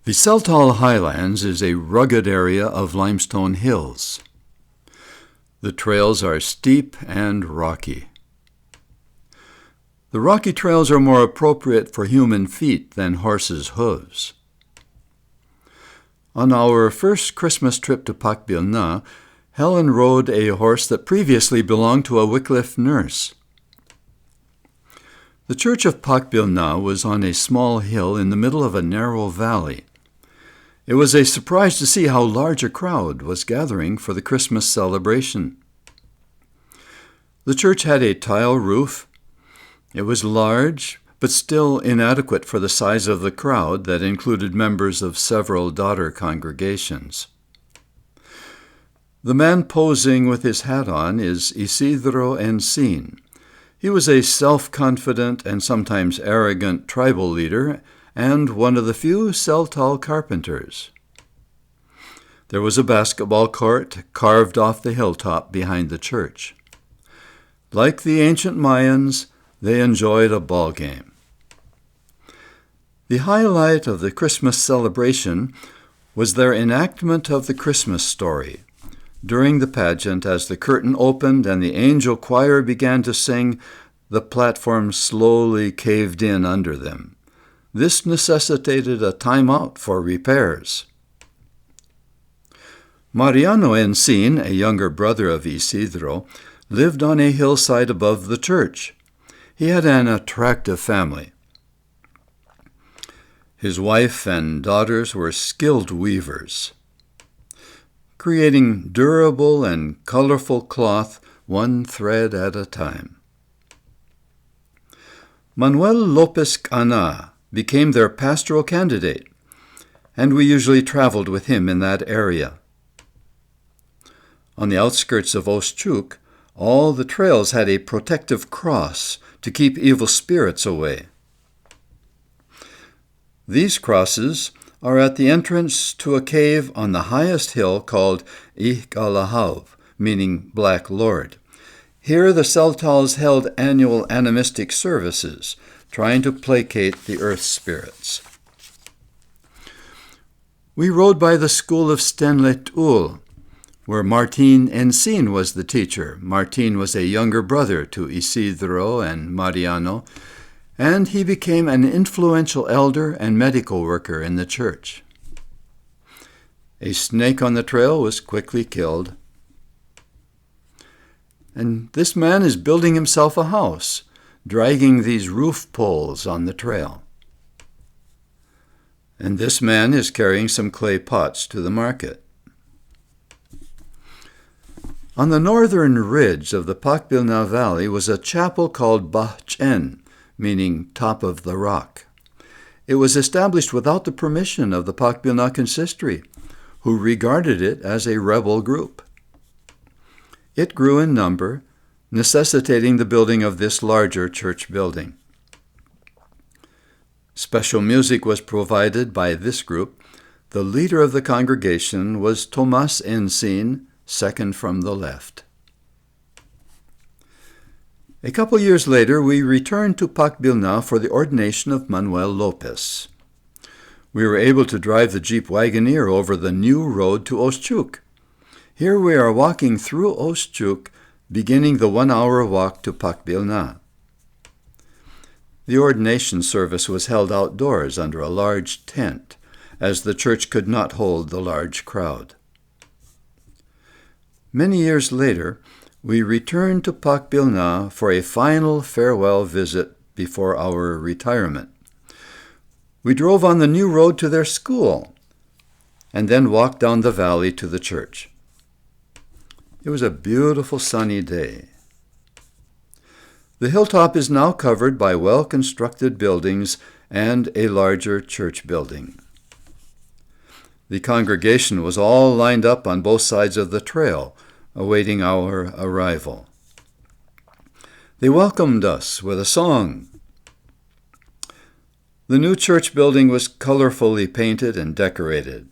The Tzeltal highlands is a rugged area of limestone hills. The trails are steep and rocky. The rocky trails are more appropriate for human feet than horses' hooves. On our first Christmas trip to Pacbilna, Helen rode a horse that previously belonged to a Wycliffe nurse. The church of Pacbilna was on a small hill in the middle of a narrow valley. It was a surprise to see how large a crowd was gathering for the Christmas celebration. The church had a tile roof. It was large, but still inadequate for the size of the crowd that included members of several daughter congregations. The man posing with his hat on is Isidro Encin. He was a self-confident and sometimes arrogant tribal leader and one of the few Tzeltal carpenters. There was a basketball court carved off the hilltop behind the church. Like the ancient Mayans, they enjoyed a ball game. The highlight of the Christmas celebration was their enactment of the Christmas story. During the pageant, as the curtain opened and the angel choir began to sing, the platform slowly caved in under them. This necessitated a timeout for repairs. Mariano Encin, a younger brother of Isidro, lived on a hillside above the church. He had an attractive family. His wife and daughters were skilled weavers, creating durable and colorful cloth one thread at a time. Manuel Lopez Cana became their pastoral candidate, and we usually traveled with him in that area. On the outskirts of Oschuk, all the trails had a protective cross to keep evil spirits away. These crosses are at the entrance to a cave on the highest hill called Ihgalahav, meaning Black Lord. Here the Tzeltals held annual animistic services, trying to placate the earth spirits. We rode by the school of Stenlet-Ul, where Martin Encin was the teacher. Martin was a younger brother to Isidro and Mariano, and he became an influential elder and medical worker in the church. A snake on the trail was quickly killed. And this man is building himself a house, dragging these roof poles on the trail. And this man is carrying some clay pots to the market. On the northern ridge of the Pacbilna Valley was a chapel called Bahchen, meaning top of the rock. It was established without the permission of the Pacbilna consistory, who regarded it as a rebel group. It grew in number, necessitating the building of this larger church building. Special music was provided by this group. The leader of the congregation was Tomas Encin, second from the left. A couple years later, we returned to Pacbilna for the ordination of Manuel Lopez. We were able to drive the Jeep Wagoneer over the new road to Oschuk. Here we are walking through Oschuk, beginning the 1-hour walk to Pacbilna. The ordination service was held outdoors under a large tent, as the church could not hold the large crowd. Many years later, we returned to Pacbilna for a final farewell visit before our retirement. We drove on the new road to their school, and then walked down the valley to the church. It was a beautiful sunny day. The hilltop is now covered by well-constructed buildings and a larger church building. The congregation was all lined up on both sides of the trail, awaiting our arrival. They welcomed us with a song. The new church building was colorfully painted and decorated.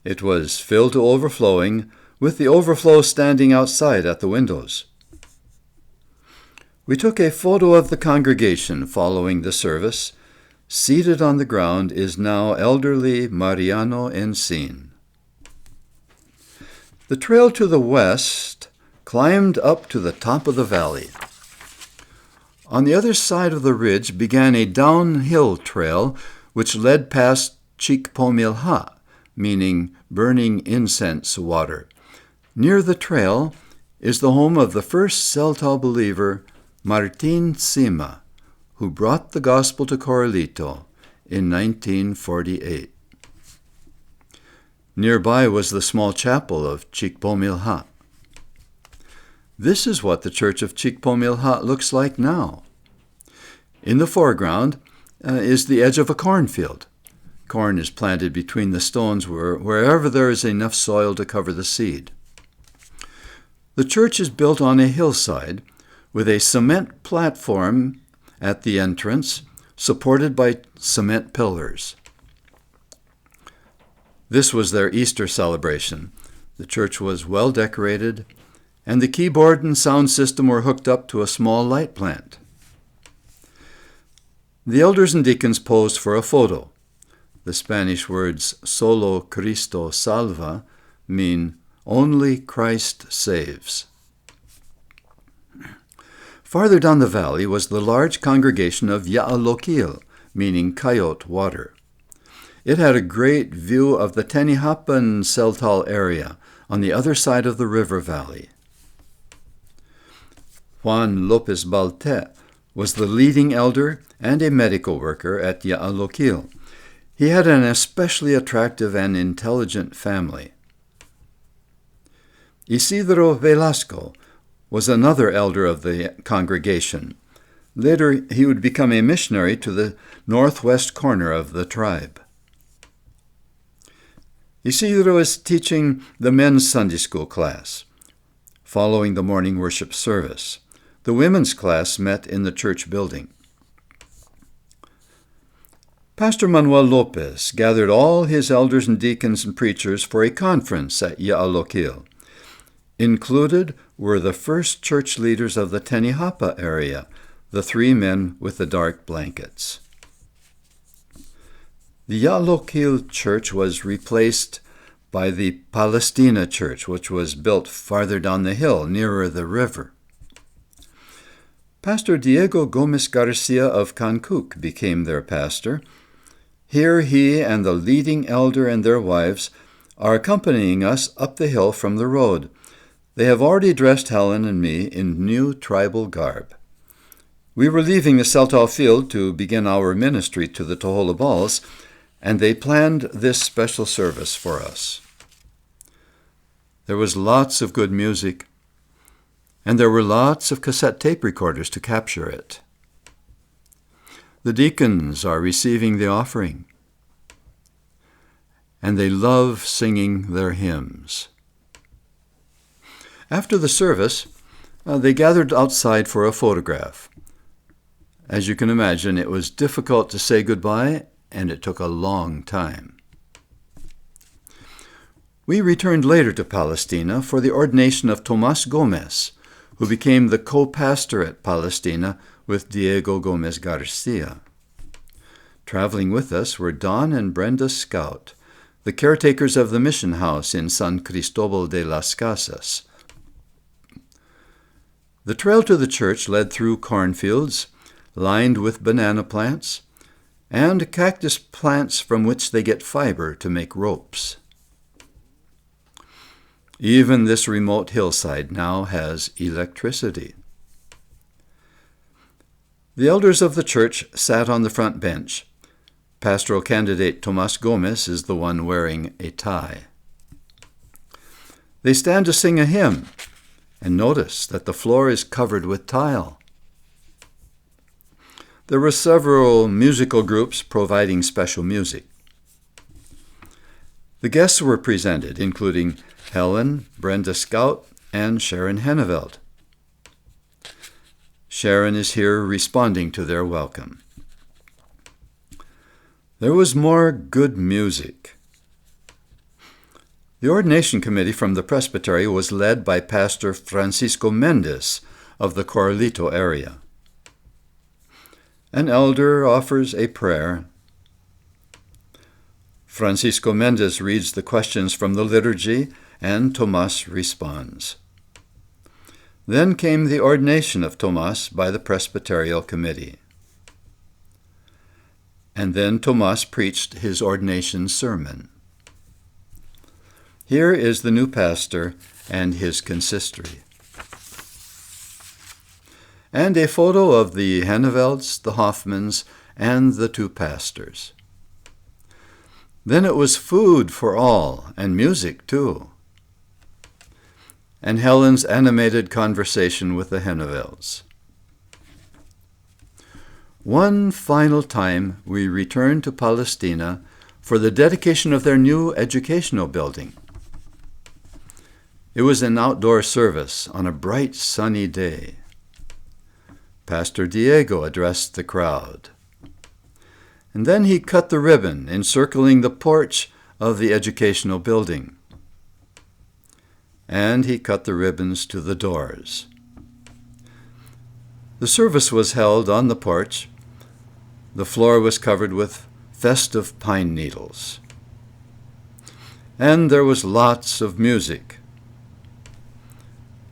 It was filled to overflowing, with the overflow standing outside at the windows. We took a photo of the congregation following the service, Seated on the ground is now elderly Mariano Encin. The trail to the west climbed up to the top of the valley. On the other side of the ridge began a downhill trail which led past Chicpomilja, meaning burning incense water. Near the trail is the home of the first Tzeltal believer, Martin Sima, who brought the gospel to Corralito in 1948. Nearby was the small chapel of Chicpomilja. This is what the church of Chicpomilja looks like now. In the foreground is the edge of a cornfield. Corn is planted between the stones wherever there is enough soil to cover the seed. The church is built on a hillside with a cement platform at the entrance, supported by cement pillars. This was their Easter celebration. The church was well decorated, and the keyboard and sound system were hooked up to a small light plant. The elders and deacons posed for a photo. The Spanish words "Solo Cristo salva" mean "Only Christ saves." Farther down the valley was the large congregation of Yalil, meaning coyote water. It had a great view of the Tenihapan Tzeltal area on the other side of the river valley. Juan Lopez Balte was the leading elder and a medical worker at Yalil. He had an especially attractive and intelligent family. Isidro Velasco was another elder of the congregation. Later, he would become a missionary to the northwest corner of the tribe. Isidro is teaching the men's Sunday school class, following the morning worship service. The women's class met in the church building. Pastor Manuel Lopez gathered all his elders and deacons and preachers for a conference at Yalil. Included were the first church leaders of the Tenihapa area, the three men with the dark blankets. The Yalil church was replaced by the Palestina church, which was built farther down the hill, nearer the river. Pastor Diego Gomez Garcia of Cancuc became their pastor. Here he and the leading elder and their wives are accompanying us up the hill from the road. They have already dressed Helen and me in new tribal garb. We were leaving the Tzeltal field to begin our ministry to the Toholabals, and they planned this special service for us. There was lots of good music, and there were lots of cassette tape recorders to capture it. The deacons are receiving the offering, and they love singing their hymns. After the service, they gathered outside for a photograph. As you can imagine, it was difficult to say goodbye, and it took a long time. We returned later to Palestina for the ordination of Tomas Gomez, who became the co-pastor at Palestina with Diego Gomez Garcia. Traveling with us were Don and Brenda Scout, the caretakers of the mission house in San Cristobal de las Casas. The trail to the church led through cornfields, lined with banana plants, and cactus plants from which they get fiber to make ropes. Even this remote hillside now has electricity. The elders of the church sat on the front bench. Pastoral candidate Tomas Gomez is the one wearing a tie. They stand to sing a hymn, and notice that the floor is covered with tile. There were several musical groups providing special music. The guests were presented, including Helen, Brenda Scout, and Sharon Henneveld. Sharon is here responding to their welcome. There was more good music. The ordination committee from the presbytery was led by Pastor Francisco Mendez of the Corralito area. An elder offers a prayer. Francisco Mendez reads the questions from the liturgy, and Tomas responds. Then came the ordination of Tomas by the Presbyterial Committee. And then Tomas preached his ordination sermon. Here is the new pastor and his consistory. And a photo of the Hennevelds, the Hoffmans, and the two pastors. Then it was food for all, and music too. And Helen's animated conversation with the Hennevelds. One final time we returned to Palestina for the dedication of their new educational building. It was an outdoor service on a bright sunny day. Pastor Diego addressed the crowd. And then he cut the ribbon encircling the porch of the educational building. And he cut the ribbons to the doors. The service was held on the porch. The floor was covered with festive pine needles. And there was lots of music.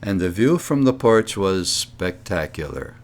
And the view from the porch was spectacular.